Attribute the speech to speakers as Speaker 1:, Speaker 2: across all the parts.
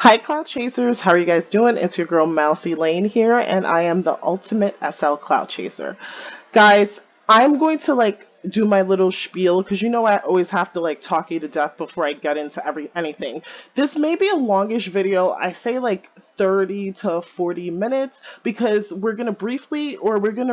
Speaker 1: Hi, Cloud Chasers. How are you guys doing? It's your girl Mousy Lane here, and I am the ultimate SL Cloud Chaser. Guys, I'm going to do my little spiel because you know I always have to talk you to death before I get into anything. This may be a longish video. I say 30 to 40 minutes because we're gonna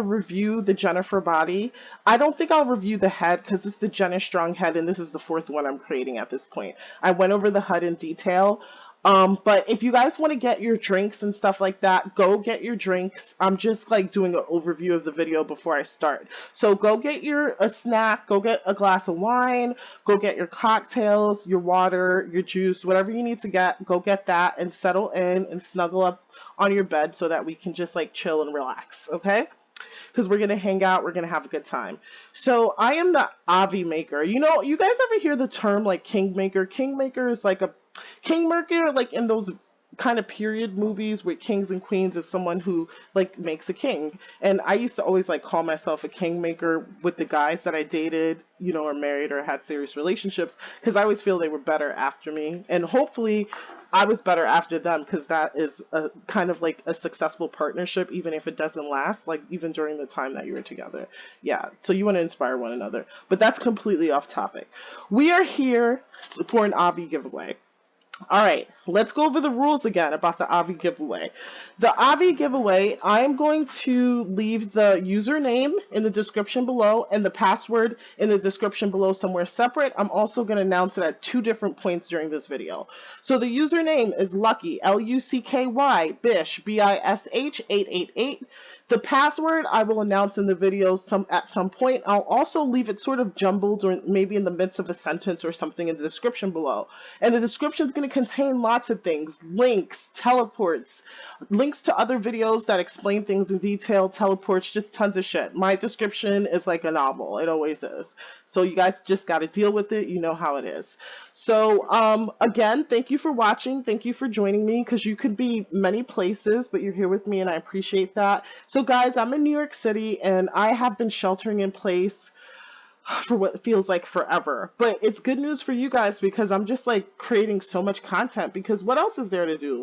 Speaker 1: review the Jennifer body. I don't think I'll review the head because it's the Jenna Strong head and this is the fourth one I'm creating at this point. I went over the HUD in detail. But if you guys want to get your drinks and stuff like that, go get your drinks. I'm just doing an overview of the video before I start. So go get a snack, go get a glass of wine, go get your cocktails, your water, your juice, whatever you need to get, go get that and settle in and snuggle up on your bed so that we can just chill and relax, okay? Because we're gonna hang out, we're gonna have a good time. So I am the Avi maker. You know, you guys ever hear the term kingmaker? Kingmaker is like a kingmaker, in those kind of period movies with kings and queens is someone who makes a king. And I used to always call myself a kingmaker with the guys that I dated, you know, or married or had serious relationships because I always feel they were better after me. And hopefully I was better after them because that is a kind of a successful partnership, even if it doesn't last, even during the time that you were together. Yeah, so you want to inspire one another. But that's completely off topic. We are here for an Avi giveaway. All right, let's go over the rules again about the Avi giveaway. The Avi giveaway, I'm going to leave the username in the description below and the password in the description below somewhere separate. I'm also going to announce it at two different points during this video. So the username is Lucky, Lucky, Bish, Bish 888. The password I will announce in the video at some point. I'll also leave it sort of jumbled or maybe in the midst of a sentence or something in the description below. And the description is going to contain lots of things, links, teleports, links to other videos that explain things in detail, teleports, just tons of shit. My description is like a novel. It always is. So you guys just got to deal with it. You know how it is. So again, thank you for watching. Thank you for joining me because you could be many places, but you're here with me and I appreciate that. So guys, I'm in New York City and I have been sheltering in place for what feels like forever. But it's good news for you guys because I'm just creating so much content because what else is there to do?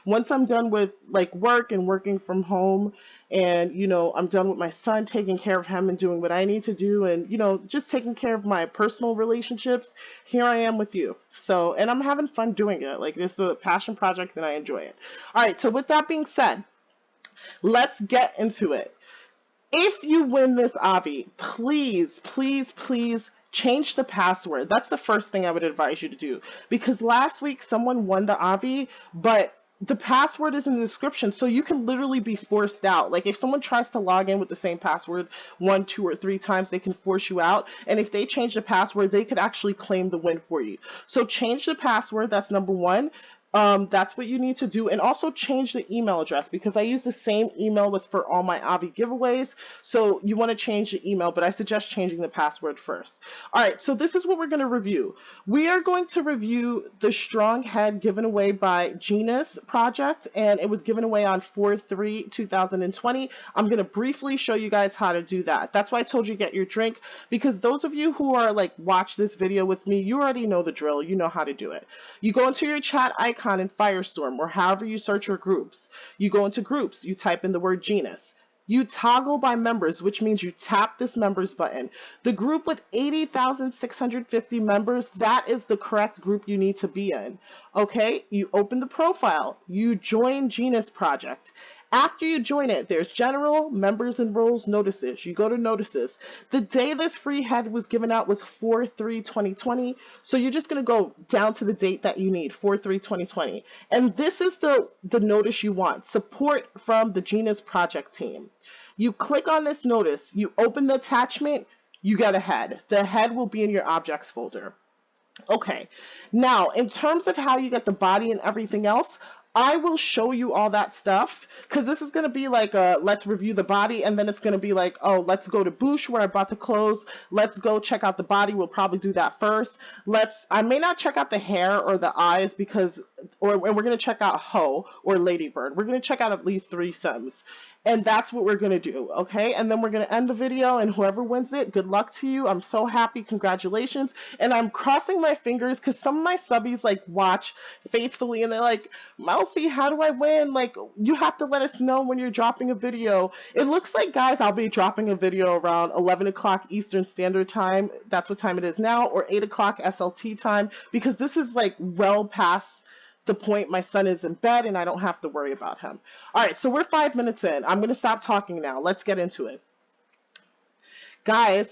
Speaker 1: Once I'm done with work and working from home and you know, I'm done with my son, taking care of him and doing what I need to do and you know, just taking care of my personal relationships, here I am with you. So, and I'm having fun doing it. This is a passion project and I enjoy it. All right, so with that being said, let's get into it. If you win this Avi, please, please, please change the password. That's the first thing I would advise you to do. Because last week someone won the Avi, but the password is in the description, so you can literally be forced out. If someone tries to log in with the same password 1, 2, or 3 times, they can force you out. And if they change the password, they could actually claim the win for you. So change the password. That's number one. That's what you need to do, and also change the email address because I use the same email for all my Avi giveaways. So you want to change the email, but I suggest changing the password first. All right, so this is what we're going to review. We are going to review the Strong Head given away by Genus Project, and it was given away on 4/3/2020. I'm going to briefly show you guys how to do that. That's why I told you get your drink because those of you who are watch this video with me, you already know the drill. You know how to do it. You go into your chat icon in Firestorm or however you search your groups. You go into groups, you type in the word Genus. You toggle by members, which means you tap this members button. The group with 80,650 members, that is the correct group you need to be in. Okay, you open the profile, you join Genus Project. After you join it, there's general, members and roles, notices. You go to notices. The day this free head was given out was 4/3/2020. So you're just going to go down to the date that you need, 4/3/2020. And this is the notice you want, support from the Genus Project team. You click on this notice, you open the attachment, you get a head. The head will be in your objects folder. Okay, now in terms of how you get the body and everything else, I will show you all that stuff because this is going to be let's review the body and then it's going to be oh, let's go to Boosh where I bought the clothes. Let's go check out the body. We'll probably do that first. I may not check out the hair or the eyes because and we're going to check out Ho or Ladybird. We're going to check out at least 3 Sims. And that's what we're going to do, okay? And then we're going to end the video, and whoever wins it, good luck to you. I'm so happy. Congratulations. And I'm crossing my fingers because some of my subbies like watch faithfully, and they're like, Mousy, how do I win? Like, you have to let us know when you're dropping a video. It looks like, guys, I'll be dropping a video around 11 o'clock Eastern Standard Time. That's what time it is now, or 8 o'clock SLT time, because this is like well past the point my son is in bed and I don't have to worry about him. All right, so we're 5 minutes in. I'm going to stop talking now. Let's get into it. Guys,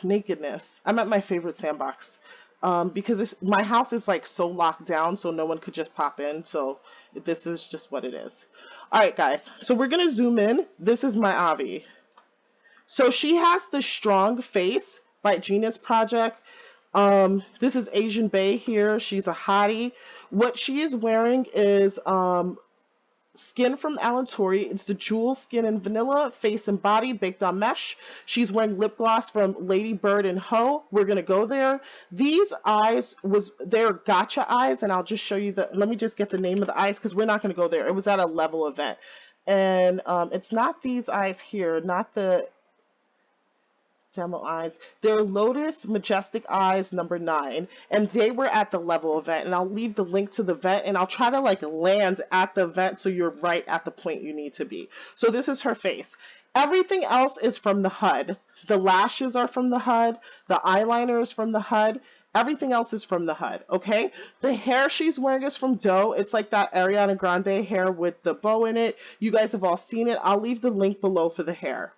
Speaker 1: nakedness. I'm at my favorite sandbox because my house is like so locked down so no one could just pop in. So this is just what it is. All right, guys, so we're going to zoom in. This is my Avi. So she has the Strong Face by Genus Project. This is Asian Bay here. She's a hottie. What she is wearing is skin from Alantori. It's the jewel skin and vanilla, face and body baked on mesh. She's wearing lip gloss from Ladybird and Ho. We're gonna go there. These eyes they're gotcha eyes, and I'll just show you let me just get the name of the eyes because we're not gonna go there. It was at a level event. And it's not these eyes here, not the demo eyes. They're Lotus Majestic Eyes number 9, and they were at the level event, and I'll leave the link to the event, and I'll try to like land at the event so you're right at the point you need to be. So this is her face. Everything else is from the HUD. The lashes are from the HUD, the eyeliner is from the HUD, everything else is from the HUD, okay? The hair she's wearing is from Doux. It's like that Ariana Grande hair with the bow in it. You guys have all seen it. I'll leave the link below for the hair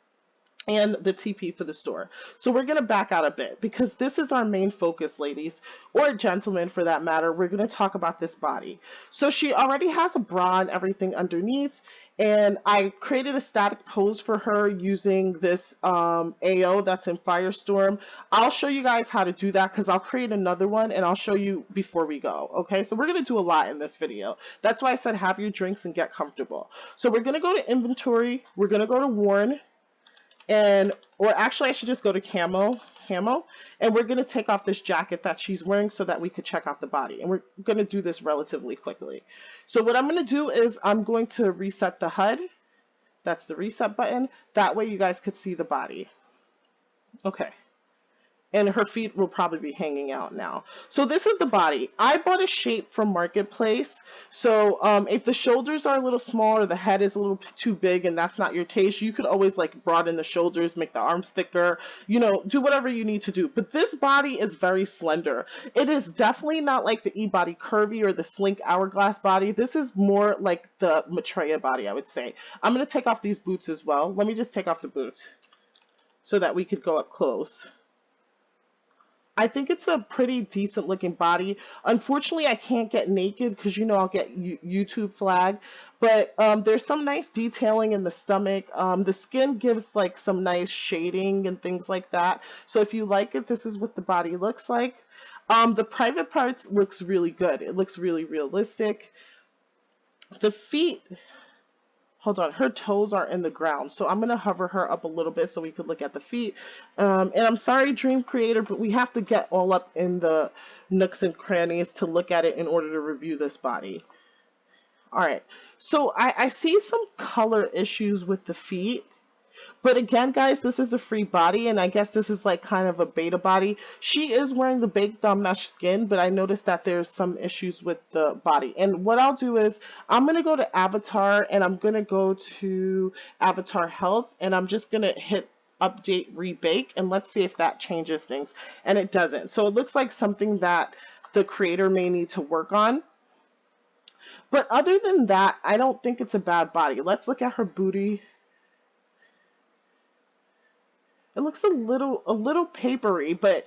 Speaker 1: and the TP for the store. So we're going to back out a bit because this is our main focus, ladies, or gentlemen for that matter. We're going to talk about this body. So she already has a bra and everything underneath, and I created a static pose for her using this AO that's in Firestorm. I'll show you guys how to do that because I'll create another one and I'll show you before we go, okay? So we're going to do a lot in this video. That's why I said have your drinks and get comfortable. So we're going to go to inventory. We're going to go to worn. Or actually I should just go to camo, and we're going to take off this jacket that she's wearing so that we could check out the body. And we're going to do this relatively quickly. So what I'm going to do is I'm going to reset the HUD. That's the reset button. That way you guys could see the body. Okay. And her feet will probably be hanging out now. So this is the body. I bought a shape from Marketplace. So if the shoulders are a little small or the head is a little too big and that's not your taste, you could always like broaden the shoulders, make the arms thicker, you know, do whatever you need to do. But this body is very slender. It is definitely not like the E-body curvy or the slink hourglass body. This is more like the Maitreya body, I would say. I'm going to take off these boots as well. Let me just take off the boots so that we could go up close. I think it's a pretty decent looking body. Unfortunately, I can't get naked because, you know, I'll get YouTube flag. But there's some nice detailing in the stomach. The skin gives like some nice shading and things like that. So if you like it, this is what the body looks like. The private parts looks really good. It looks really realistic. The feet... Hold on, her toes are in the ground, so I'm going to hover her up a little bit so we could look at the feet. And I'm sorry, Dream Creator, but we have to get all up in the nooks and crannies to look at it in order to review this body. All right, so I see some color issues with the feet. But again, guys, this is a free body, and I guess this is like kind of a beta body. She is wearing the baked on mesh skin, but I noticed that there's some issues with the body. And what I'll do is I'm going to go to Avatar, and I'm going to go to Avatar Health, and I'm just going to hit update rebake, and let's see if that changes things. And it doesn't. So it looks like something that the creator may need to work on. But other than that, I don't think it's a bad body. Let's look at her booty. It looks a little papery, but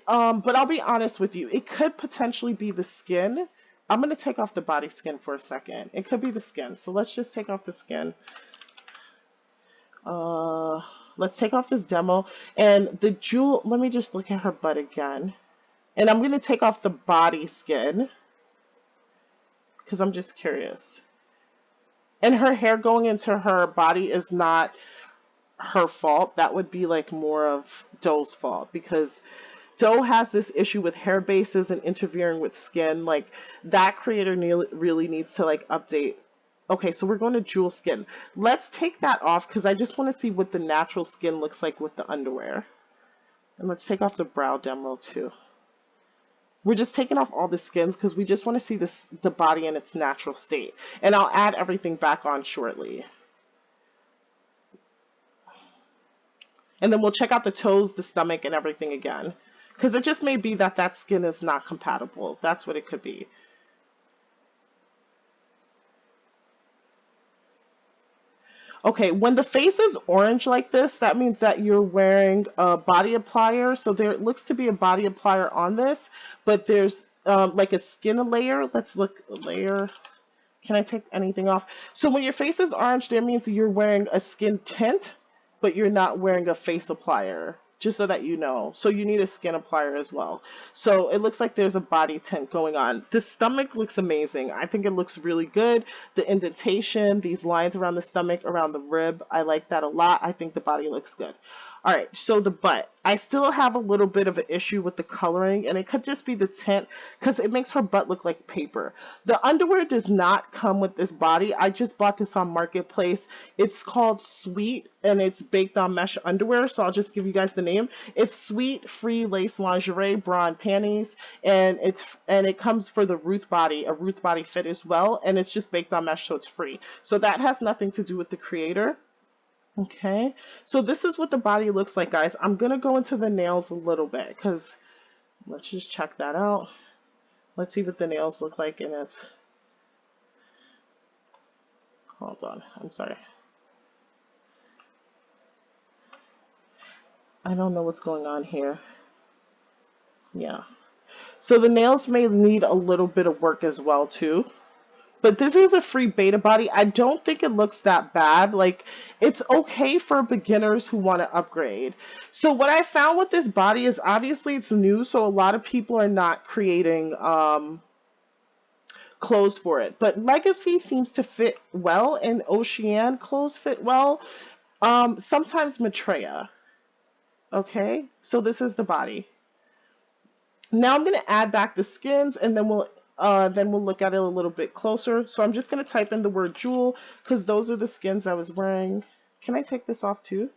Speaker 1: I'll be honest with you. It could potentially be the skin. I'm going to take off the body skin for a second. It could be the skin. So let's just take off the skin. Let's take off this demo. And the jewel, let me just look at her butt again. And I'm going to take off the body skin because I'm just curious. And her hair going into her body is not her fault. That would be like more of Doux's fault because Doux has this issue with hair bases and interfering with skin. Like that creator really needs to like update. Okay, so we're going to jewel skin. Let's take that off because I just want to see what the natural skin looks like with the underwear. And let's take off the brow demo too. We're just taking off all the skins because we just want to see the body in its natural state. And I'll add everything back on shortly. And then we'll check out the toes, the stomach, and everything again. Because it just may be that that skin is not compatible. That's what it could be. Okay, when the face is orange like this, that means that you're wearing a body applier. So there looks to be a body applier on this, but there's like a skin layer. Let's look, layer. Can I take anything off? So when your face is orange, that means you're wearing a skin tint, but you're not wearing a face applier. Just so that you know. So you need a skin applier as well. So it looks like there's a body tint going on. The stomach looks amazing. I think it looks really good. The indentation, these lines around the stomach, around the rib, I like that a lot. I think the body looks good. All right, so the butt. I still have a little bit of an issue with the coloring, and it could just be the tint because it makes her butt look like paper. The underwear does not come with this body. I just bought this on Marketplace. It's called Sweet, and it's baked on mesh underwear, so I'll just give you guys the name. It's Sweet Free Lace Lingerie Bra and Panties, and it comes for the Ruth body, a Ruth body fit as well, and it's just baked on mesh, so it's free. So that has nothing to do with the creator. Okay, so this is what the body looks like, guys. I'm going to go into the nails a little bit because let's just check that out. Let's see what the nails look like in it. Hold on, I'm sorry. I don't know what's going on here. Yeah. So the nails may need a little bit of work as well, too. But this is a free beta body. I don't think it looks that bad. Like, it's okay for beginners who want to upgrade. So what I found with this body is obviously it's new, so a lot of people are not creating clothes for it. But Legacy seems to fit well, and Ocean clothes fit well. Sometimes Maitreya. Okay, so this is the body. Now I'm going to add back the skins, and then we'll look at it a little bit closer. So I'm just going to type in the word jewel because those are the skins I was wearing. Can I take this off too?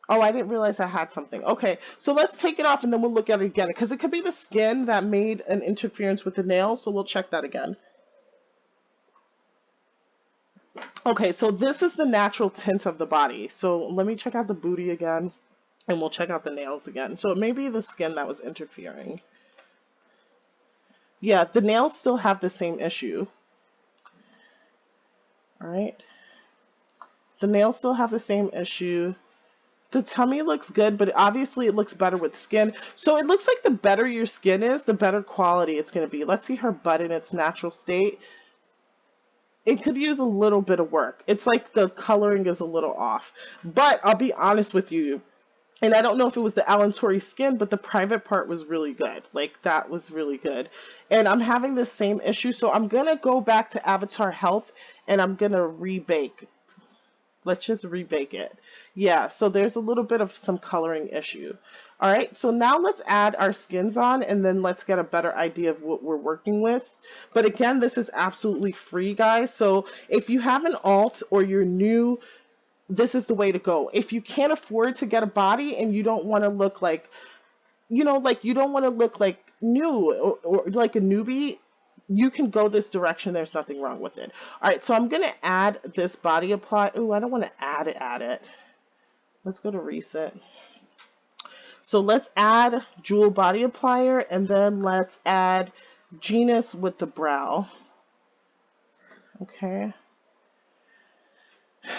Speaker 1: Oh, I didn't realize I had something. Okay, so let's take it off and then we'll look at it again because it could be the skin that made an interference with the nail. So we'll check that again. Okay, so this is the natural tint of the body. So let me check out the booty again and we'll check out the nails again. So it may be the skin that was interfering. Yeah, the nails still have the same issue. All right. The nails still have the same issue. The tummy looks good, but obviously it looks better with skin. So it looks like the better your skin is, the better quality it's going to be. Let's see her butt in its natural state. It could use a little bit of work. It's like the coloring is a little off. But I'll be honest with you. And I don't know if it was the Alantori skin, but the private part was really good. Like, that was really good. And I'm having the same issue, so I'm going to go back to Avatar Health, and I'm going to rebake. Let's just rebake it. Yeah, so there's a little bit of some coloring issue. All right, so now let's add our skins on, and then let's get a better idea of what we're working with. But again, this is absolutely free, guys. So if you have an alt or you're new, this is the way to go. If you can't afford to get a body and you don't want to look like, you know, like you don't want to look like new or like a newbie, you can go this direction. There's nothing wrong with it. All right, so I'm going to add this body apply. Ooh, I don't want to add it. Let's go to reset. So let's add Jewel body applier, and then let's add Genus with the brow. Okay.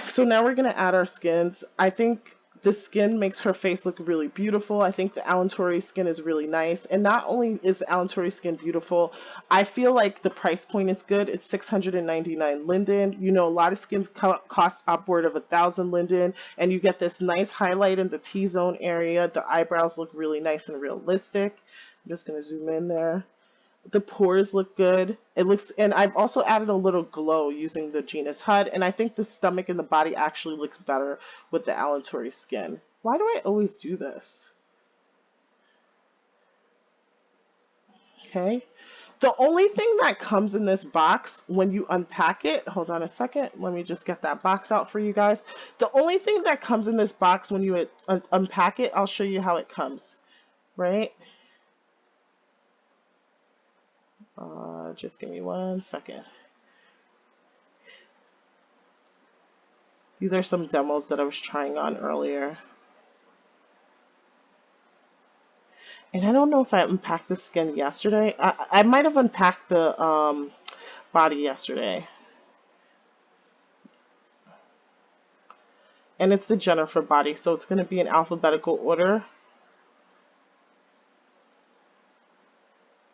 Speaker 1: So now we're going to add our skins. I think the skin makes her face look really beautiful. I think the Alantori skin is really nice. And not only is the Alantori skin beautiful, I feel like the price point is good. It's $699 linden. You know, a lot of skins cost upward of 1,000 linden. And you get this nice highlight in the T-zone area. The eyebrows look really nice and realistic. I'm just going to zoom in there. The pores look good. It looks, and I've also added a little glow using the Genus HUD, and I think the stomach and the body actually looks better with the Alantori skin. Why do I always do this? Okay. The only thing that comes in this box when you unpack it, hold on a second, let me just get that box out for you guys. The only thing that comes in this box when you unpack it, I'll show you how it comes, right? Just give me 1 second. These are some demos that I was trying on earlier. And I don't know if I unpacked the skin yesterday. I might have unpacked the body yesterday. And it's the Jennifer body, so it's going to be in alphabetical order.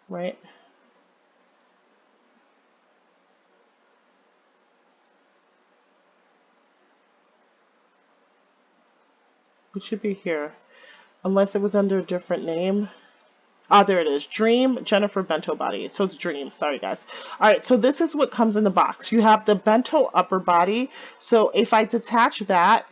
Speaker 1: Right? It should be here. Unless it was under a different name. Ah, there it is. Dream Jennifer Bento body. So it's Dream. Sorry, guys. All right, so this is what comes in the box. You have the Bento upper body. So if I detach that,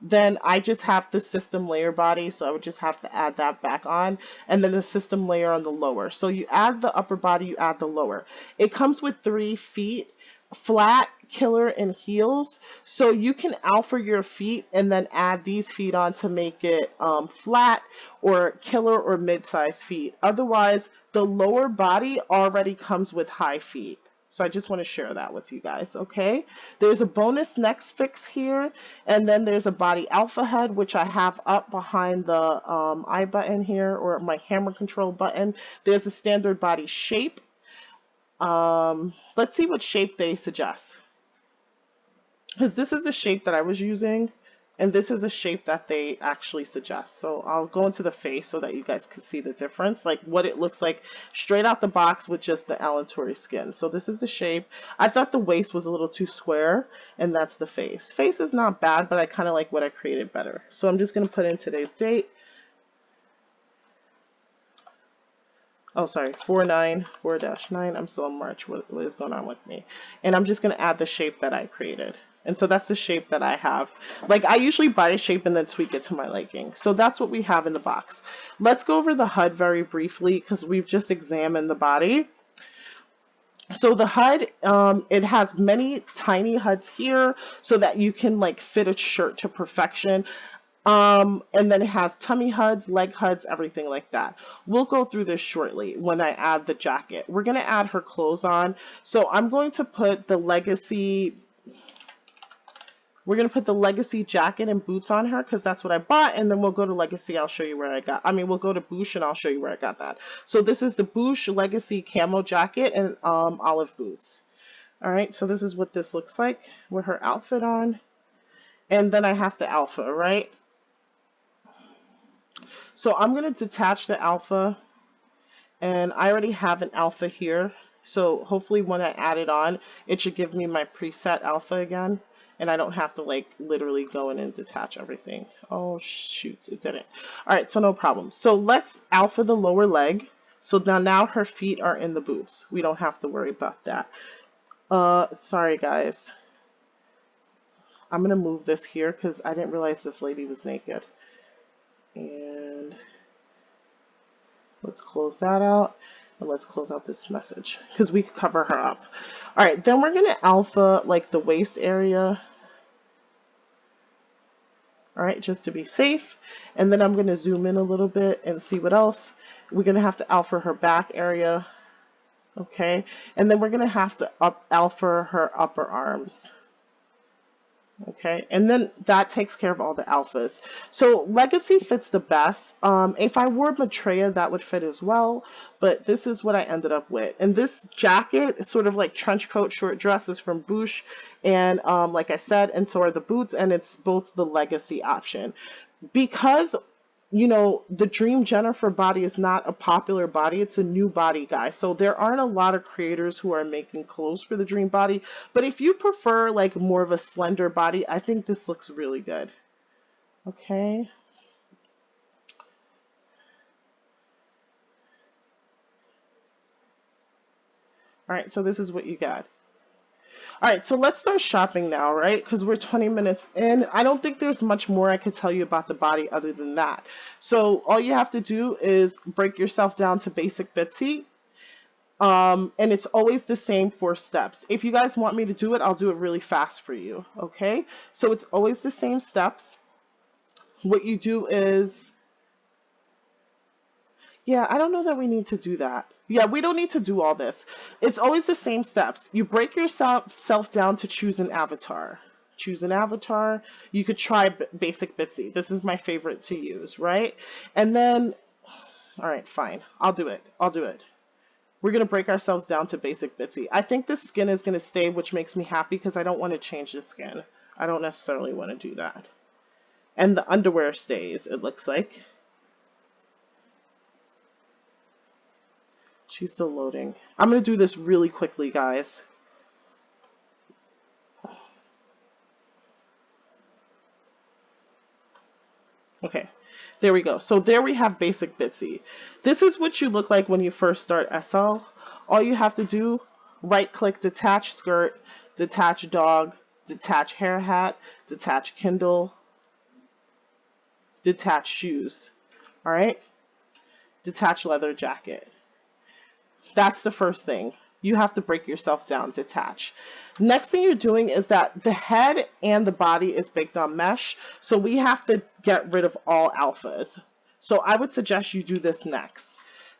Speaker 1: then I just have the system layer body, so I would just have to add that back on, and then the system layer on the lower. So you add the upper body, you add the lower. It comes with 3 feet, flat, killer, and heels. So you can alpha your feet and then add these feet on to make it flat or killer or mid-size feet. Otherwise, the lower body already comes with high feet. So I just want to share that with you guys, okay? There's a bonus next fix here, and then there's a body alpha head, which I have up behind the I button here, or my camera control button. There's a standard body shape. Let's see what shape they suggest. Because this is the shape that I was using, and this is a shape that they actually suggest. So I'll go into the face so that you guys can see the difference, like what it looks like straight out the box with just the Alantori skin. So this is the shape. I thought the waist was a little too square, and that's the face. Face is not bad, but I kind of like what I created better. So I'm just going to put in today's date. Oh, sorry, 4/9. I'm still in March. What is going on with me? And I'm just going to add the shape that I created. And so that's the shape that I have. Like, I usually buy a shape and then tweak it to my liking. So that's what we have in the box. Let's go over the HUD very briefly because we've just examined the body. So the HUD, it has many tiny HUDs here so that you can like fit a shirt to perfection. And then it has tummy HUDs, leg HUDs, everything like that. We'll go through this shortly when I add the jacket. We're going to add her clothes on. So I'm going to put the legacy, we're going to put the legacy jacket and boots on her because that's what I bought. And then we'll go to legacy. I'll show you where I got, we'll go to Boosh and I'll show you where I got that. So this is the Boosh legacy camo jacket and olive boots. All right. So this is what this looks like with her outfit on. And then I have the alpha, right? So I'm going to detach the alpha, and I already have an alpha here. So hopefully when I add it on, it should give me my preset alpha again, and I don't have to like literally go in and detach everything. Oh shoot, it didn't. All right, so no problem. So let's alpha the lower leg. So now her feet are in the boots. We don't have to worry about that. Sorry guys. I'm going to move this here because I didn't realize this lady was naked. And let's close that out, and let's close out this message because we could cover her up. All right, then we're going to alpha like the waist area. All right, just to be safe. And then I'm going to zoom in a little bit and see what else. We're going to have to alpha her back area. Okay, and then we're going to have to alpha her upper arms. Okay, and then that takes care of all the alphas. So legacy fits the best. If I wore Maitreya, that would fit as well, but this is what I ended up with. And this jacket is sort of like trench coat short dress is from Boosh, and like I said, and so are the boots, and it's both the legacy option. Because you know, the Dream Jennifer body is not a popular body. It's a new body, guys. So there aren't a lot of creators who are making clothes for the Dream body. But if you prefer like more of a slender body, I think this looks really good. Okay. All right, so this is what you got. All right, so let's start shopping now, right? Because we're 20 minutes in. I don't think there's much more I could tell you about the body other than that. So all you have to do is break yourself down to basic Bitsy. And it's always the same 4 steps. If you guys want me to do it, I'll do it really fast for you, okay? So it's always the same steps. What you do is, yeah, I don't know that we need to do that. Yeah, we don't need to do all this. It's always the same steps. You break yourself self down to choose an avatar. Choose an avatar. You could try basic Bitsy. This is my favorite to use, right? And then, all right, fine. I'll do it. I'll do it. We're going to break ourselves down to basic Bitsy. I think the skin is going to stay, which makes me happy because I don't want to change the skin. I don't necessarily want to do that. And the underwear stays, it looks like. She's still loading. I'm going to do this really quickly, guys. Okay, there we go. So there we have basic Bitsy. This is what you look like when you first start SL. All you have to do, right-click, detach skirt, detach dog, detach hair hat, detach Kindle, detach shoes. All right? Detach leather jacket. That's the first thing. You have to break yourself down, detach. Next thing you're doing is that the head and the body is baked on mesh, so we have to get rid of all alphas. So I would suggest you do this next.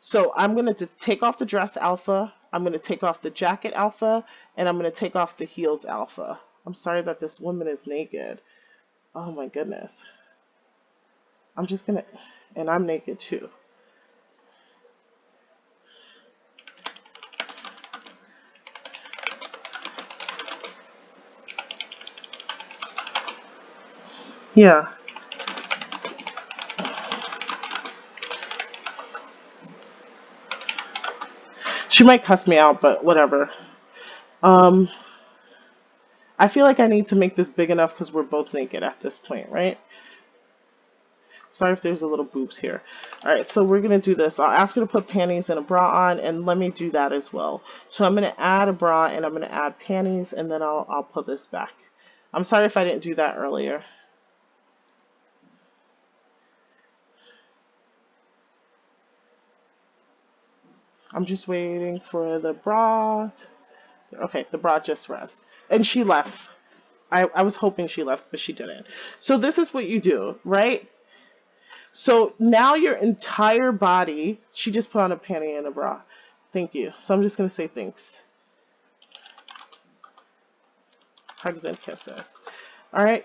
Speaker 1: So I'm going to take off the dress alpha, I'm going to take off the jacket alpha, and I'm going to take off the heels alpha. I'm sorry that this woman is naked. Oh my goodness. I'm just going to, and I'm naked too. Yeah. She might cuss me out, but whatever. Um, I feel like I need to make this big enough because we're both naked at this point, right? Sorry if there's a little boobs here. All right, so we're going to do this. I'll ask her to put panties and a bra on, and let me do that as well. So I'm going to add a bra, and I'm going to add panties, and then I'll put this back. I'm sorry if I didn't do that earlier. I'm just waiting for the bra. Okay, the bra just rest. And she left. I was hoping she left, but she didn't. So this is what you do, right? So now your entire body, she just put on a panty and a bra. Thank you. So I'm just going to say thanks. Hugs and kisses. All right.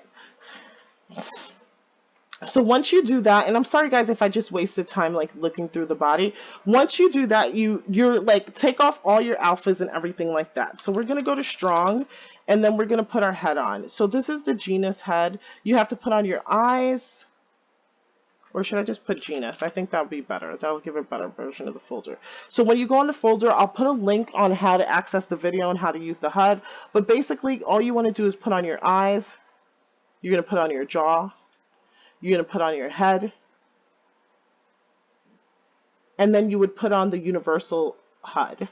Speaker 1: So once you do that, and I'm sorry guys if I just wasted time like looking through the body. Once you do that, you're like take off all your alphas and everything like that. So we're going to go to strong, and then we're going to put our head on. So this is the Genus head. You have to put on your eyes. Or should I just put Genus? I think that would be better. That will give a better version of the folder. So when you go on the folder, I'll put a link on how to access the video and how to use the HUD. But basically, all you want to do is put on your eyes. You're going to put on your jaw. You're going to put on your head. And then you would put on the universal HUD.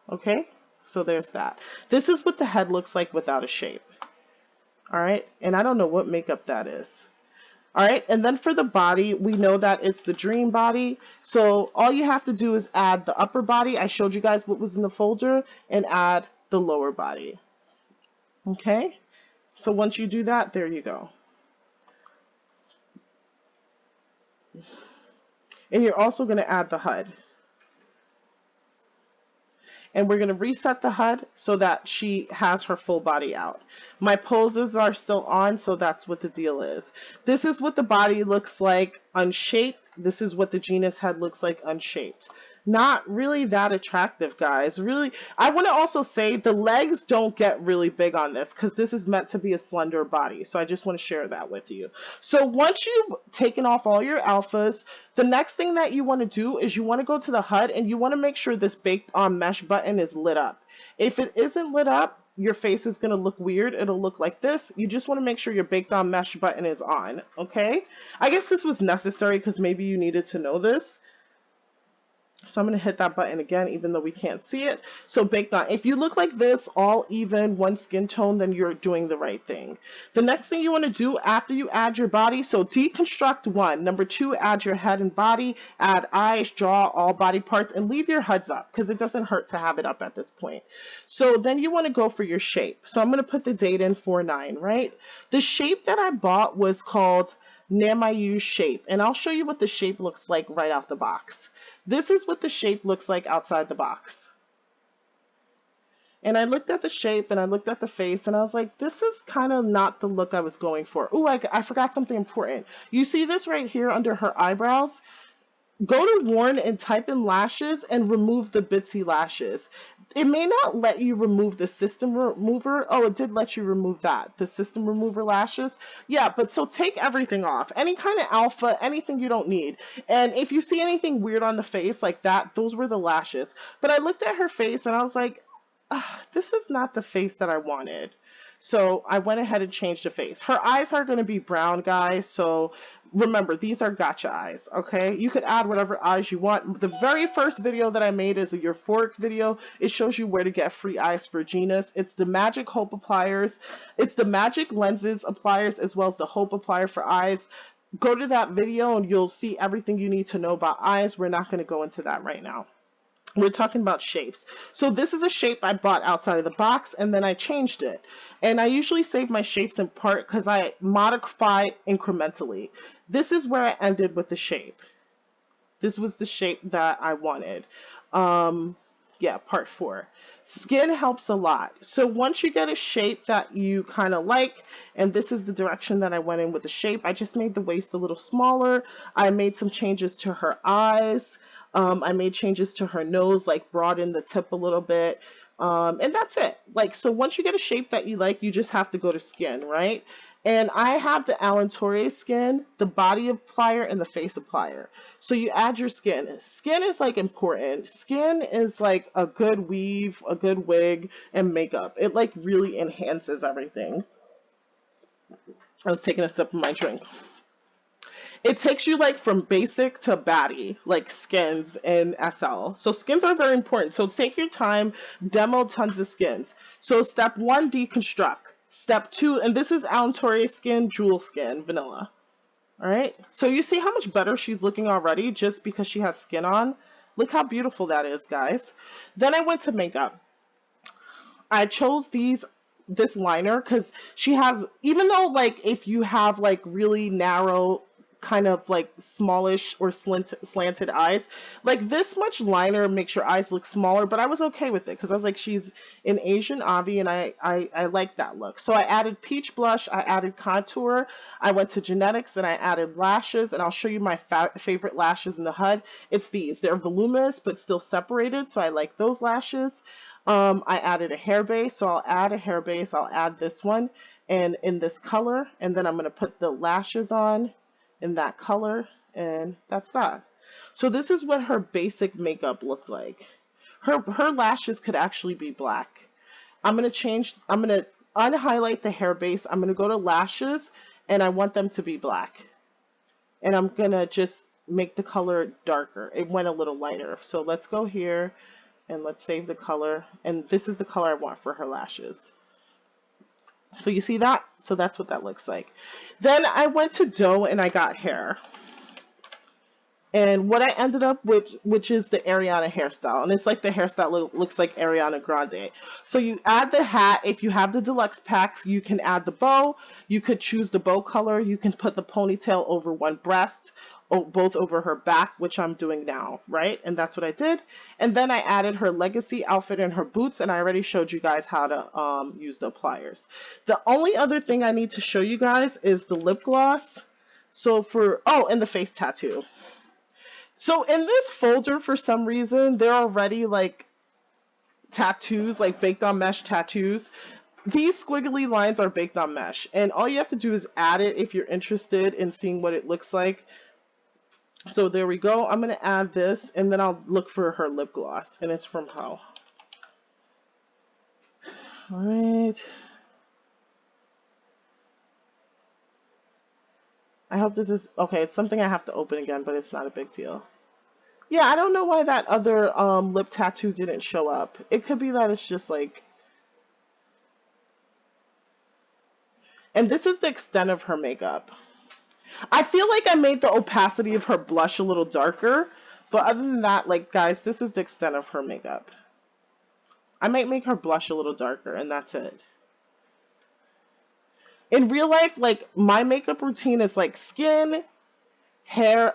Speaker 1: Okay? So there's that. This is what the head looks like without a shape. All right? And I don't know what makeup that is. All right, and then for the body, we know that it's the dream body. So all you have to do is add the upper body. I showed you guys what was in the folder, and add the lower body. Okay, so once you do that, there you go. And you're also going to add the HUD. And we're going to reset the HUD so that she has her full body out. My poses are still on, so that's what the deal is. This is what the body looks like unshaped. This is what the Genus head looks like unshaped. Not really that attractive, guys. Really, I want to also say the legs don't get really big on this because this is meant to be a slender body. So I just want to share that with you. So once you've taken off all your alphas, the next thing that you want to do is you want to go to the HUD and you want to make sure this baked on mesh button is lit up. If it isn't lit up, your face is going to look weird. It'll look like this. You just want to make sure your baked on mesh button is on, okay? I guess this was necessary because maybe you needed to know this. So I'm going to hit that button again, even though we can't see it. So baked on. If you look like this, all even, one skin tone, then you're doing the right thing. The next thing you want to do after you add your body, so deconstruct one. Number two, add your head and body, add eyes, jaw, all body parts, and leave your heads up because it doesn't hurt to have it up at this point. So then you want to go for your shape. So I'm going to put the date in 4/9, right? The shape that I bought was called Namayu shape, and I'll show you what the shape looks like right out the box. This is what the shape looks like outside the box. And I looked at the shape and I looked at the face and I was like, this is kind of not the look I was going for. Oh, I forgot something important. You see this right here under her eyebrows? Go to Warn and type in lashes and remove the bitsy lashes. It may not let you remove the system remover. Oh, it did let you remove that. The system remover lashes. Yeah, but so take everything off. Any kind of alpha, anything you don't need. And if you see anything weird on the face like that, those were the lashes. But I looked at her face and I was like, this is not the face that I wanted. So I went ahead and changed the face. Her eyes are going to be brown, guys. So remember, these are gotcha eyes, okay? You could add whatever eyes you want. The very first video that I made is a euphoric video. It shows you where to get free eyes for Genus. It's the Magic Hope Appliers. It's the Magic Lenses Appliers as well as the Hope Applier for eyes. Go to that video and you'll see everything you need to know about eyes. We're not going to go into that right now. We're talking about shapes. So this is a shape I bought outside of the box and then I changed it. And I usually save my shapes in part because I modify incrementally. This is where I ended with the shape. This was the shape that I wanted. Yeah, part 4. Skin helps a lot. So once you get a shape that you kind of like, and this is the direction that I went in with the shape, I just made the waist a little smaller. I made some changes to her eyes. I made changes to her nose, like broaden the tip a little bit. And that's it. Like, so once you get a shape that you like, you just have to go to skin, right? And I have the Alantori skin, the body applier, and the face applier. So you add your skin. Skin is like important. Skin is like a good weave, a good wig, and makeup. It like really enhances everything. I was taking a sip of my drink. It takes you like from basic to baddie, like skins in SL. So skins are very important. So take your time, demo tons of skins. So step 1, deconstruct. Step 2, and this is Alantori skin, jewel skin, vanilla. All right. So you see how much better she's looking already just because she has skin on? Look how beautiful that is, guys. Then I went to makeup. I chose this liner because she has, even though like if you have like really narrow kind of like smallish or slanted eyes, like this much liner makes your eyes look smaller, but I was okay with it because I was like, she's an Asian Avi and I like that look. So I added peach blush, I added contour, I went to genetics and I added lashes, and I'll show you my favorite lashes in the HUD. It's these. They're voluminous but still separated, so I like those lashes. I added a hair base, so I'll add a hair base. I'll add this one and in this color, and then I'm going to put the lashes on in that color, and that's that. So this is what her basic makeup looked like. Her lashes could actually be black. I'm going to unhighlight the hair base. I'm going to go to lashes, and I want them to be black. And I'm going to just make the color darker. It went a little lighter. So let's go here. And let's save the color. And this is the color I want for her lashes. So you see that? So that's what that looks like. Then I went to Doux and I got hair. And what I ended up with, which is the Ariana hairstyle. And it's like the hairstyle looks like Ariana Grande. So you add the hat. If you have the deluxe packs, you can add the bow. You could choose the bow color. You can put the ponytail over one breast, both over her back, which I'm doing now, right? And that's what I did. And then I added her legacy outfit and her boots, and I already showed you guys how to use the pliers. The only other thing I need to show you guys is the lip gloss. So and the face tattoo. So in this folder, for some reason, there are already like tattoos, like baked on mesh tattoos. These squiggly lines are baked on mesh, and all you have to do is add it if you're interested in seeing what it looks like. So there we go. I'm going to add this, and then I'll look for her lip gloss, and it's from Ho. All right. I hope this is okay. It's something I have to open again, but it's not a big deal. Yeah, I don't know why that other lip tattoo didn't show up. It could be that it's just like, and this is the extent of her makeup. I feel like I made the opacity of her blush a little darker, but other than that, like guys, this is the extent of her makeup. I might make her blush a little darker and that's it. In real life, like my makeup routine is like skin, hair,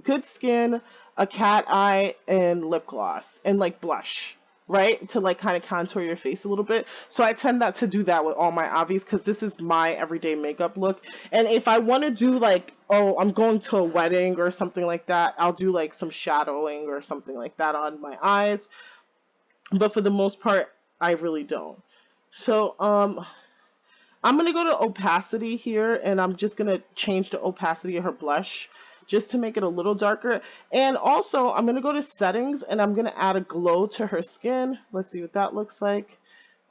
Speaker 1: good skin, a cat eye, and lip gloss, and like blush, right? To like kind of contour your face a little bit. So I tend not to do that with all my Avis because this is my everyday makeup look. And if I want to do like, oh, I'm going to a wedding or something like that, I'll do like some shadowing or something like that on my eyes. But for the most part, I really don't. So, I'm going to go to opacity here and I'm just going to change the opacity of her blush just to make it a little darker. And also I'm going to go to settings and I'm going to add a glow to her skin. Let's see what that looks like.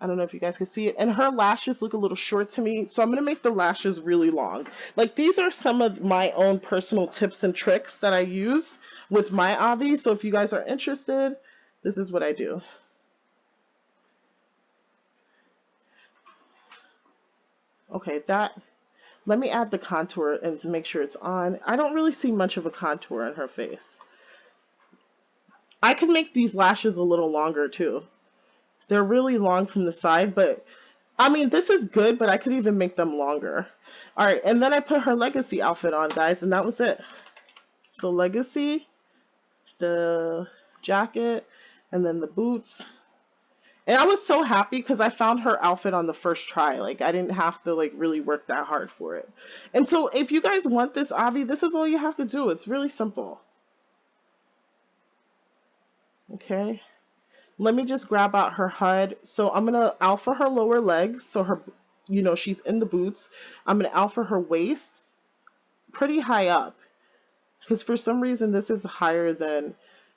Speaker 1: I don't know if you guys can see it. And her lashes look a little short to me. So I'm going to make the lashes really long. Like these are some of my own personal tips and tricks that I use with my Avi. So if you guys are interested, this is what I do. Okay, let me add the contour and to make sure it's on. I don't really see much of a contour on her face. I can make these lashes a little longer too. They're really long from the side, but this is good, but I could even make them longer. All right, and then I put her legacy outfit on, guys, and that was it. So legacy, the jacket, and then the boots. And I was so happy because I found her outfit on the first try. Like I didn't have to like really work that hard for it. And so if you guys want this Avi, this is all you have to do. It's really simple. Okay. Let me just grab out her HUD. So I'm going to alpha her lower legs. So her, she's in the boots. I'm going to alpha her waist pretty high up. Because for some reason this is higher than,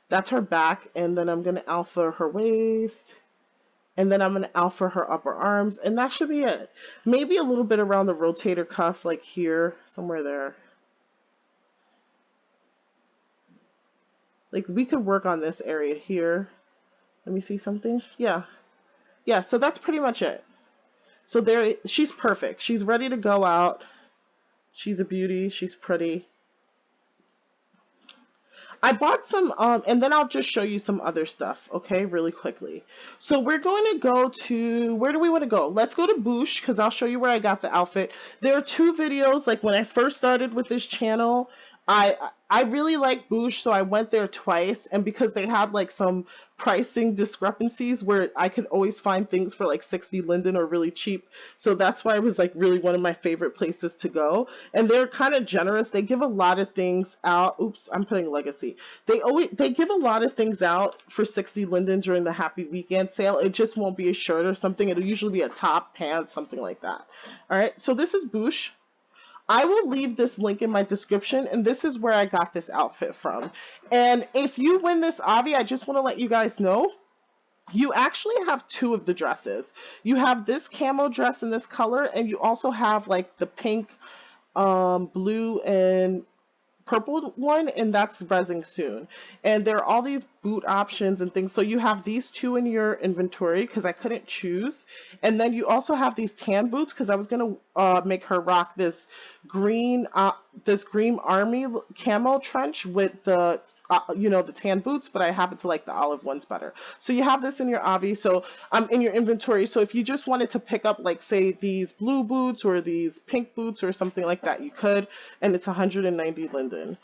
Speaker 1: that's her back. And then I'm going to alpha her waist. And then I'm going to alpha her upper arms. And that should be it. Maybe a little bit around the rotator cuff, like here, somewhere there. Like we could work on this area here. Let me see something. Yeah. Yeah, so that's pretty much it. So there, she's perfect. She's ready to go out. She's a beauty. She's pretty. I bought some, and then I'll just show you some other stuff, okay, really quickly. So we're going to go to, where do we want to go? Let's go to Boosh, because I'll show you where I got the outfit. There are two videos, like when I first started with this channel, I really like Boosh, so I went there twice, and because they had like some pricing discrepancies where I could always find things for like 60 linden or really cheap, so that's why it was like really one of my favorite places to go. And they're kind of generous. They give a lot of things out. Oops, I'm putting legacy. They give a lot of things out for 60 linden during the Happy Weekend sale. It just won't be a shirt or something. It'll usually be a top, pants, something like that. All right, so this is Boosh. I will leave this link in my description, and this is where I got this outfit from. And if you win this Avi, I just want to let you guys know, you actually have two of the dresses. You have this camo dress in this color, and you also have like the pink, blue, and purple one, and that's resin soon. And there are all these boot options and things, so you have these two in your inventory because I couldn't choose. And then you also have these tan boots because I was gonna make her rock this green army camo trench with the the tan boots, but I happen to like the olive ones better. So you have this in your Avi, so in your inventory. So if you just wanted to pick up, like, say, these blue boots or these pink boots or something like that, you could, and it's 190 linden.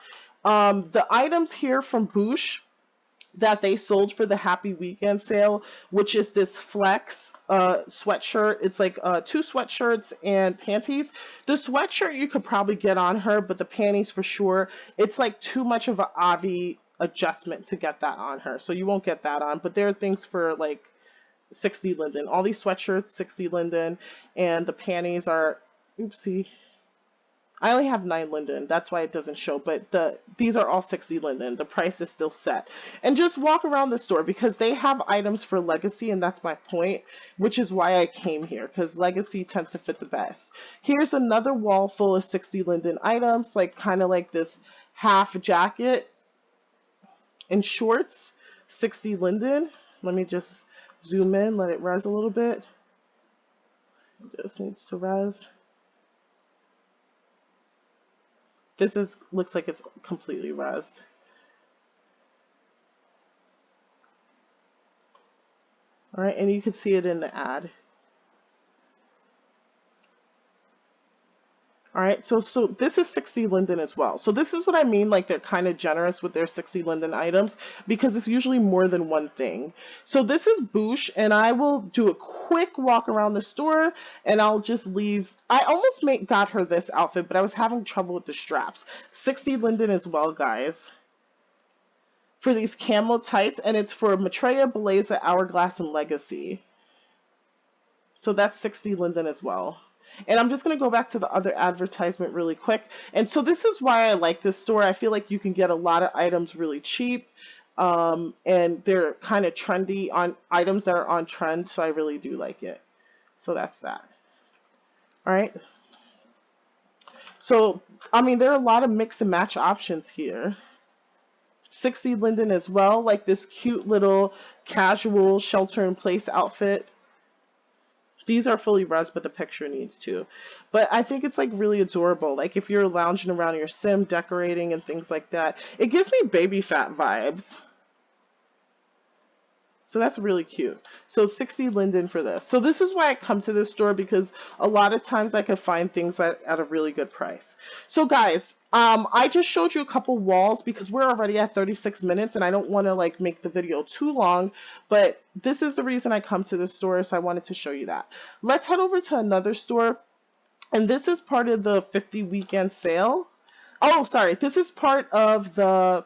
Speaker 1: The items here from Boosh that they sold for the Happy Weekend sale, which is this flex sweatshirt. It's like two sweatshirts and panties. The sweatshirt you could probably get on her, but the panties for sure, it's like too much of an Avi adjustment to get that on her, so you won't get that on. But there are things for like 60 linden. All these sweatshirts 60 linden, and the panties are, oopsie, I only have 9 linden, that's why it doesn't show, but these are all 60 linden. The price is still set. And just walk around the store because they have items for legacy, and that's my point, which is why I came here, because legacy tends to fit the best. Here's another wall full of 60 linden items, like kind of like this half jacket. In shorts, 60 linden. Let me just zoom in, let it res a little bit. It just needs to res. This is looks like it's completely resed. All right, and you can see it in the ad. All right, so this is 60 linden as well. So this is what I mean, like they're kind of generous with their 60 linden items because it's usually more than one thing. So this is Boosh, and I will do a quick walk around the store, and I'll just leave. I almost got her this outfit, but I was having trouble with the straps. 60 linden as well, guys. For these camel tights, and it's for Maitreya, Beleza, Hourglass, and Legacy. So that's 60 linden as well. And I'm just going to go back to the other advertisement really quick. And so this is why I like this store. I feel like you can get a lot of items really cheap. And they're kind of trendy on items that are on trend. So I really do like it. So that's that. All right. So, I mean, there are a lot of mix and match options here. 60 linden as well, like this cute little casual shelter in place outfit. These are fully res, but the picture needs to. But I think it's like really adorable. Like if you're lounging around your sim, decorating and things like that. It gives me baby fat vibes. So that's really cute. So 60 linden for this. So this is why I come to this store, because a lot of times I can find things at a really good price. So guys, I just showed you a couple walls because we're already at 36 minutes and I don't want to like make the video too long, but this is the reason I come to this store, so I wanted to show you that. Let's head over to another store, and this is part of the 50 weekend sale. Oh, sorry, this is part of the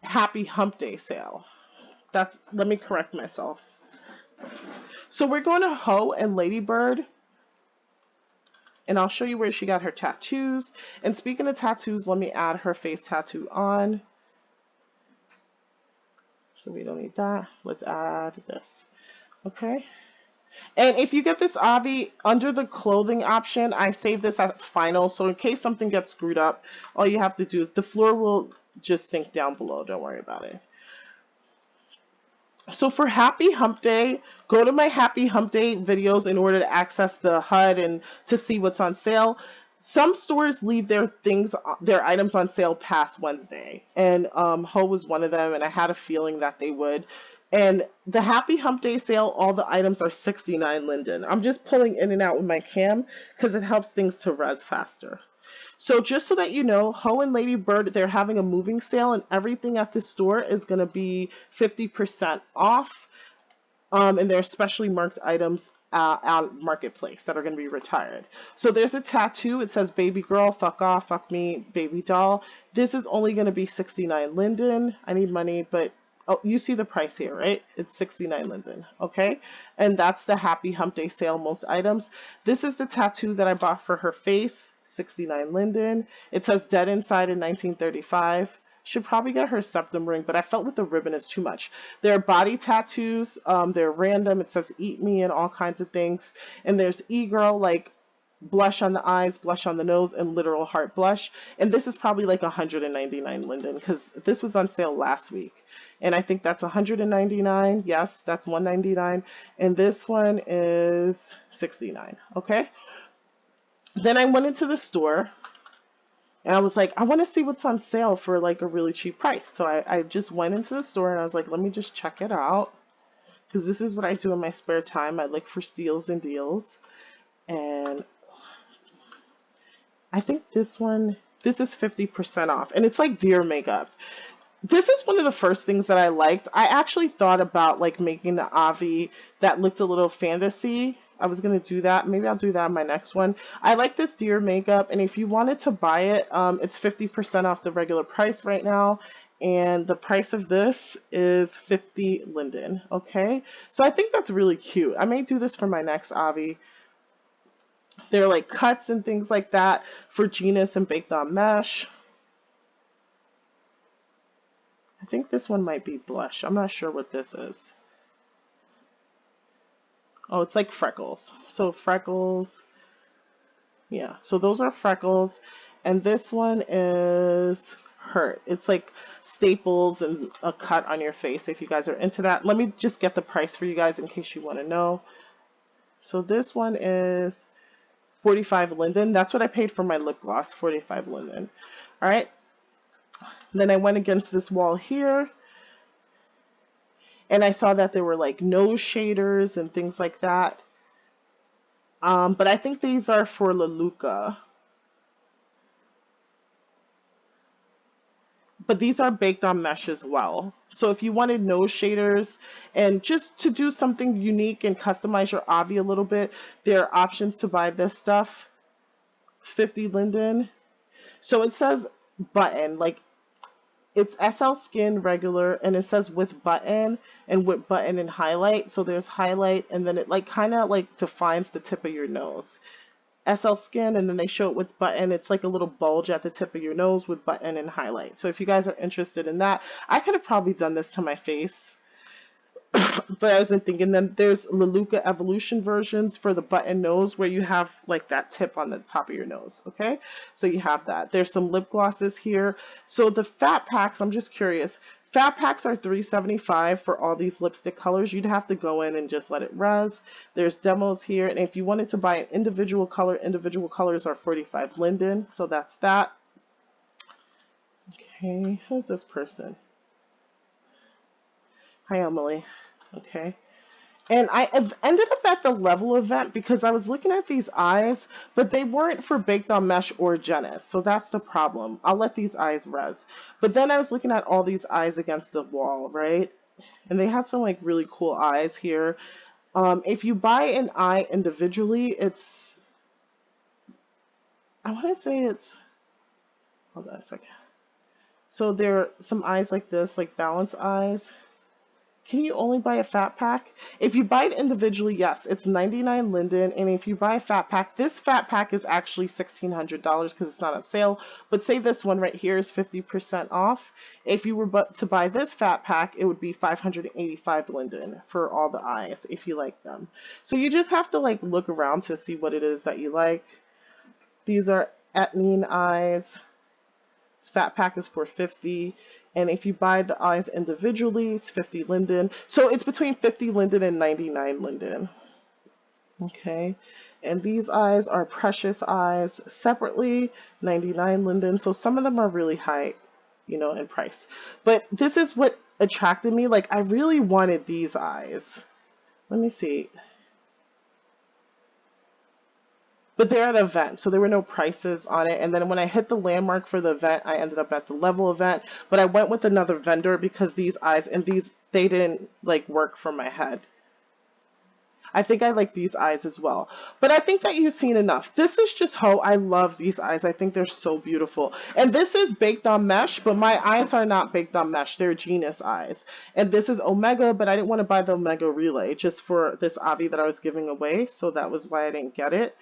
Speaker 1: Happy Hump Day sale. Let me correct myself. So we're going to Ho and Ladybird, and I'll show you where she got her tattoos. And speaking of tattoos, let me add her face tattoo on. So we don't need that. Let's add this. Okay. And if you get this Avi under the clothing option, I save this at final. So in case something gets screwed up, all you have to do is the floor will just sink down below. Don't worry about it. So for Happy Hump Day, go to my Happy Hump Day videos in order to access the HUD and to see what's on sale. Some stores leave their items on sale past Wednesday, and Ho was one of them, and I had a feeling that they would. And the Happy Hump Day sale, all the items are 69 linden. I'm just pulling in and out with my cam because it helps things to res faster. So just so that you know, Ho and Lady Bird, they're having a moving sale, and everything at the store is going to be 50% off. And there are specially marked items out Marketplace that are going to be retired. So there's a tattoo. It says baby girl, fuck off, fuck me, baby doll. This is only going to be 69 linden. I need money, but oh, you see the price here, right? It's 69 linden, okay? And that's the Happy Hump Day sale, most items. This is the tattoo that I bought for her face, 69 linden. It says dead inside in 1935. Should probably get her septum ring, but I felt with the ribbon is too much. There are body tattoos. They're random. It says eat me and all kinds of things. And there's e-girl, like blush on the eyes, blush on the nose, and literal heart blush. And this is probably like 199 linden because this was on sale last week. And I think that's 199. Yes, that's 199. And this one is 69. Okay. Then I went into the store. And I was like, I want to see what's on sale for like a really cheap price. So I just went into the store and I was like, let me just check it out. Because this is what I do in my spare time. I look for steals and deals. And I think this is 50% off. And it's like deer makeup. This is one of the first things that I liked. I actually thought about like making the Avi that looked a little fantasy. I was going to do that. Maybe I'll do that in my next one. I like this deer makeup, and if you wanted to buy it, it's 50% off the regular price right now, and the price of this is 50 linden, okay? So I think that's really cute. I may do this for my next Avi. They're like cuts and things like that for Genus and baked on mesh. I think this one might be blush. I'm not sure what this is. Oh, it's like freckles. So freckles. Yeah, so those are freckles. And this one is hurt. It's like staples and a cut on your face if you guys are into that. Let me just get the price for you guys in case you want to know. So this one is 45 linden. That's what I paid for my lip gloss, 45 linden. All right. Then I went against this wall here, and I saw that there were like nose shaders and things like that. But I think these are for LaLuca. But these are baked on mesh as well. So if you wanted nose shaders and just to do something unique and customize your Avi a little bit, there are options to buy this stuff. 50 linden. So it says button, like it's SL skin regular, and it says with button and with button and highlight. So there's highlight, and then it like kind of like defines the tip of your nose. SL skin, and then they show it with button. It's like a little bulge at the tip of your nose with button and highlight. So if you guys are interested in that, I could have probably done this to my face. But I wasn't thinking. Then there's LaLuca Evolution versions for the button nose where you have like that tip on the top of your nose. Okay, so you have that. There's some lip glosses here. So the fat packs, I'm just curious. Fat packs are $3.75 for all these lipstick colors. You'd have to go in and just let it res. There's demos here, and if you wanted to buy an individual color, individual colors are 45 linden. So that's that. Okay, who's this person? Hi, Emily. Okay. And I ended up at the level event because I was looking at these eyes, but they weren't for baked on mesh or Genus. So that's the problem. I'll let these eyes res. But then I was looking at all these eyes against the wall, right? And they had some like really cool eyes here. If you buy an eye individually, it's, I want to say it's, hold on a second. So there are some eyes like this, like balance eyes. Can you only buy a fat pack? If you buy it individually, yes, it's 99 linden. And if you buy a fat pack, this fat pack is actually $1,600 because it's not on sale. But say this one right here is 50% off. If you were to buy this fat pack, it would be 585 linden for all the eyes if you like them. So you just have to like look around to see what it is that you like. These are Etnine eyes. This fat pack is $450. And if you buy the eyes individually, it's 50 linden. So it's between 50 linden and 99 linden. Okay. And these eyes are precious eyes separately, 99 linden. So some of them are really high, you know, in price. But this is what attracted me. Like, I really wanted these eyes. Let me see. But they're at an event, so there were no prices on it. And then when I hit the landmark for the event, I ended up at the level event. But I went with another vendor because these eyes, and these, they didn't like work for my head. I think I like these eyes as well. But I think that you've seen enough. This is just how I love these eyes. I think they're so beautiful. And this is baked on mesh, but my eyes are not baked on mesh. They're Genus eyes. And this is Omega, but I didn't want to buy the Omega Relay just for this Avi that I was giving away. So that was why I didn't get it.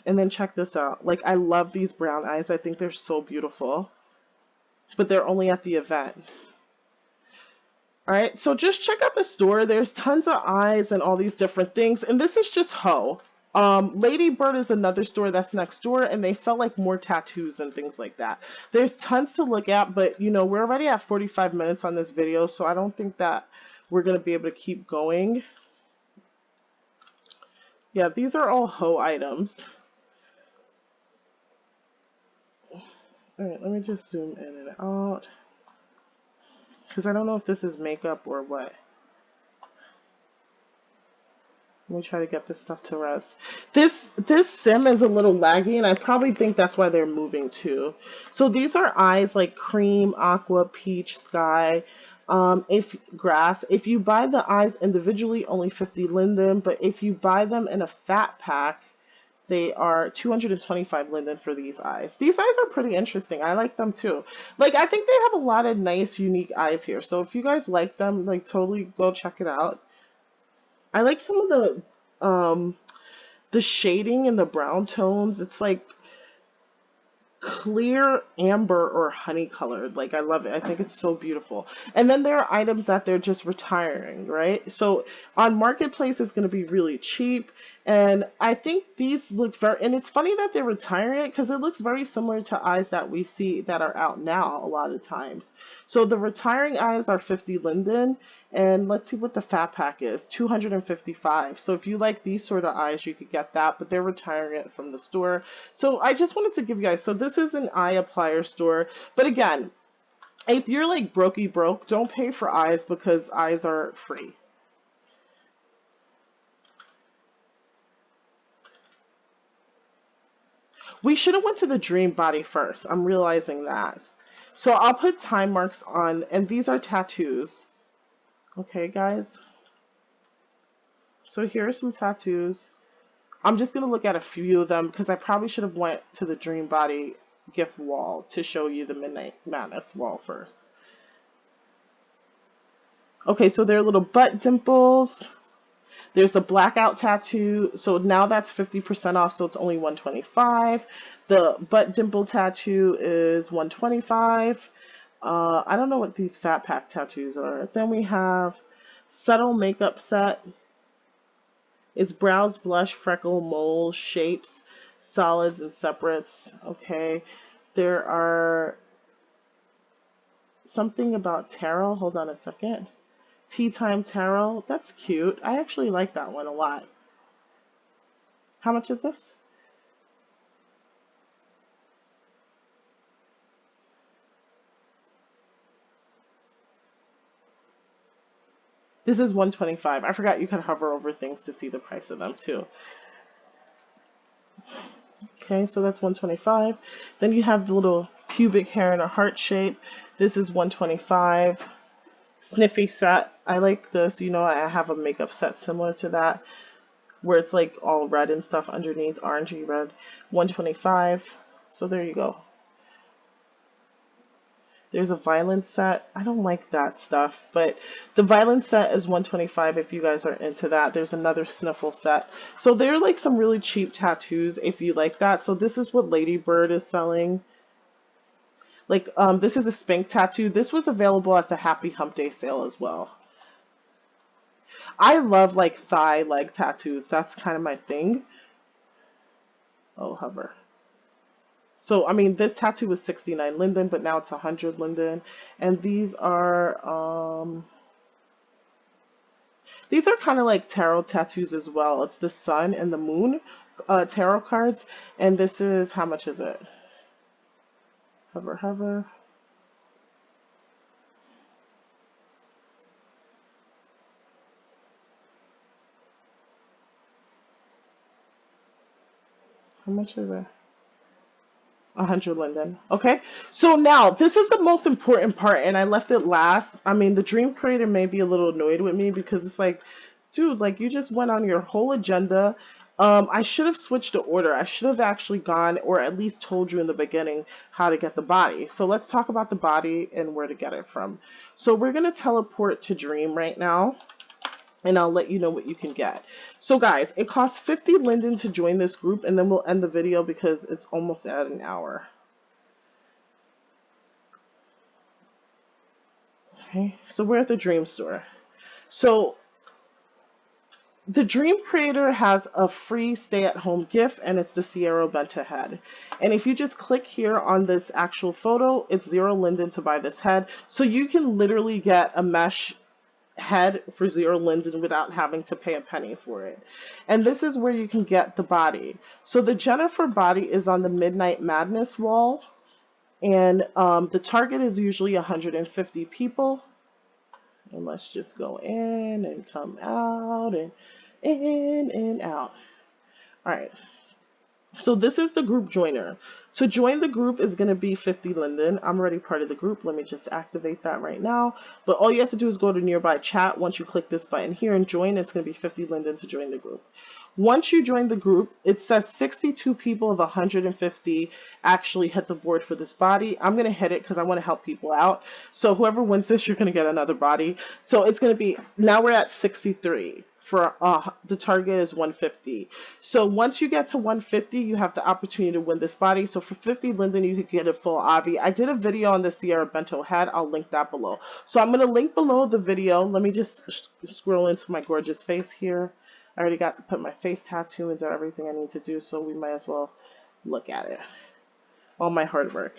Speaker 1: And then check this out. Like, I love these brown eyes. I think they're so beautiful. But they're only at the event. Alright, so just check out the store. There's tons of eyes and all these different things. And this is just Ho. Lady Bird is another store that's next door, and they sell like more tattoos and things like that. There's tons to look at, but you know, we're already at 45 minutes on this video, so I don't think that we're going to be able to keep going. Yeah, these are all Ho items. Alright, let me just zoom in and out. Because I don't know if this is makeup or what. Let me try to get this stuff to rest. This sim is a little laggy, and I probably think that's why they're moving too. So these are eyes like cream, aqua, peach, sky, if grass. If you buy the eyes individually, only 50 linden. But if you buy them in a fat pack, they are 225 linden for these eyes. These eyes are pretty interesting. I like them too. Like, I think they have a lot of nice, unique eyes here. So if you guys like them, like, totally go check it out. I like some of the shading and the brown tones. It's like clear amber or honey colored. Like I love it. I think it's so beautiful. And then there are items that they're just retiring, right? So on Marketplace it's going to be really cheap. And I think these look very, and it's funny that they're retiring it because it looks very similar to eyes that we see that are out now a lot of times. So the retiring eyes are 50 linden, and let's see what the fat pack is, 255. So if you like these sort of eyes, you could get that, but they're retiring it from the store. So I just wanted to give you guys, so this is an eye applier store, but again, if you're like brokey broke, don't pay for eyes because eyes are free. We should have went to the dream body first. I'm realizing that. So I'll put time marks on, and these are tattoos. Okay, guys. So here are some tattoos. I'm just going to look at a few of them because I probably should have went to the dream body gift wall to show you the Midnight Madness wall first. Okay, so there are little butt dimples. There's the blackout tattoo. So now that's 50% off, so it's only $125. The butt dimple tattoo is $125. I don't know what these fat pack tattoos are. Then we have subtle makeup set. It's brows, blush, freckle, mole, shapes, solids, and separates. Okay. There are something about tarot. Hold on a second. Tea Time Tarot. That's cute. I actually like that one a lot. How much is this? This is $125. I forgot you could hover over things to see the price of them too. Okay, so that's $125. Then you have the little pubic hair in a heart shape. This is $125. Sniffy set. I like this. You know, I have a makeup set similar to that where it's like all red and stuff underneath, orangey red. $125. So there you go. There's a violence set. I don't like that stuff, but the violence set is $125 if you guys are into that. There's another sniffle set. So they're like some really cheap tattoos if you like that. So this is what Ladybird is selling. Like, this is a Spink tattoo. This was available at the Happy Hump Day sale as well. I love like thigh leg tattoos. That's kind of my thing. Oh, hover. So, I mean, this tattoo was 69 linden, but now it's 100 linden. And these are kind of like tarot tattoos as well. It's the sun and the moon tarot cards. And this is, how much is it? Hover, hover. How much is it? 100 linden. Okay. So now this is the most important part, and I left it last. I mean, the dream creator may be a little annoyed with me because it's like, dude, like you just went on your whole agenda. I should have switched the order. I should have actually gone, or at least told you in the beginning how to get the body. So let's talk about the body and where to get it from. So we're going to teleport to dream right now, and I'll let you know what you can get. So guys, it costs 50 linden to join this group, and then we'll end the video because it's almost at an hour. Okay, so we're at the dream store. So the dream creator has a free stay-at-home gift, and it's the Sierra Bento head. And if you just click here on this actual photo, it's 0 linden to buy this head. So you can literally get a mesh head for 0 linden without having to pay a penny for it. And this is where you can get the body. So the Jennifer body is on the Midnight Madness wall, and the target is usually 150 people. And let's just go in and come out and in and out. All right. So this is the group joiner. To join the group is going to be 50 linden. I'm already part of the group. Let me just activate that right now. But all you have to do is go to nearby chat. Once you click this button here and join, it's going to be 50 linden to join the group. Once you join the group, it says 62 people of 150 actually hit the board for this body. I'm going to hit it because I want to help people out. So whoever wins this, you're going to get another body. So it's going to be, now we're at 63. for the target is 150. So once you get to 150, you have the opportunity to win this body. So for 50 linden, you could get a full Avi. I did a video on the Sierra Bento head. I'll link that below. So I'm going to link below the video. Let me just scroll into my gorgeous face here. I already got to put my face tattoo and did everything I need to do, so we might as well look at it. All my hard work.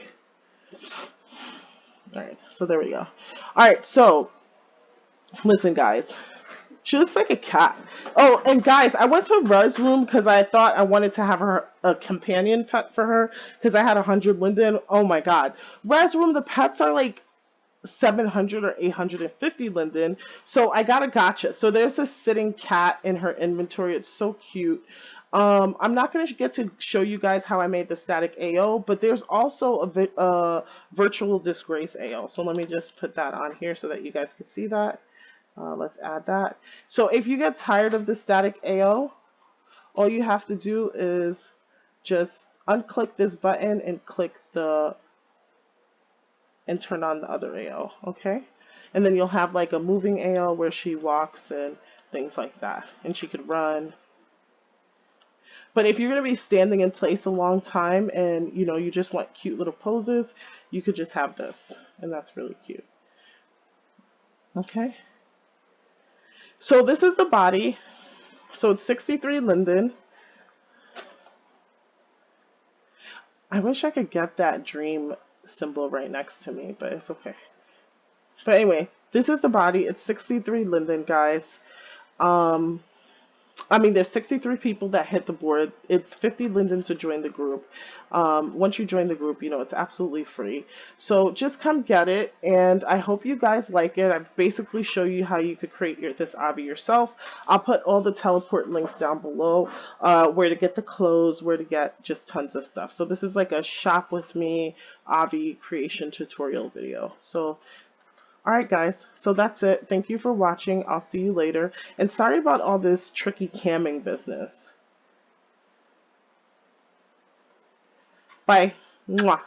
Speaker 1: Alright, so there we go. Alright, so listen guys. She looks like a cat. Oh, and guys, I went to Rez room because I thought I wanted to have her a companion pet for her because I had 100 linden. Oh my god. Rez room, the pets are like 700 or 850 linden. So I got a gotcha. So there's a sitting cat in her inventory. It's so cute. I'm not going to get to show you guys how I made the static AO, but there's also a virtual disgrace AO. So let me just put that on here so that you guys can see that. Let's add that. So if you get tired of the static AO, all you have to do is just unclick this button and click and turn on the other AO, okay? And then you'll have like a moving AO where she walks and things like that, and she could run. But if you're going to be standing in place a long time and you just want cute little poses, you could just have this, and that's really cute. Okay. So this is the body. So it's 63 linden. I wish I could get that dream symbol right next to me, but it's okay. But anyway, this is the body. It's 63 linden, guys. I mean, there's 63 people that hit the board. It's 50 linden to join the group. Once you join the group, it's absolutely free. So just come get it, and I hope you guys like it. I've basically shown you how you could create this Avi yourself. I'll put all the teleport links down below, where to get the clothes, where to get just tons of stuff. So this is like a shop with me Avi creation tutorial video. So alright guys, so that's it. Thank you for watching. I'll see you later. And sorry about all this tricky camming business. Bye. Mwah.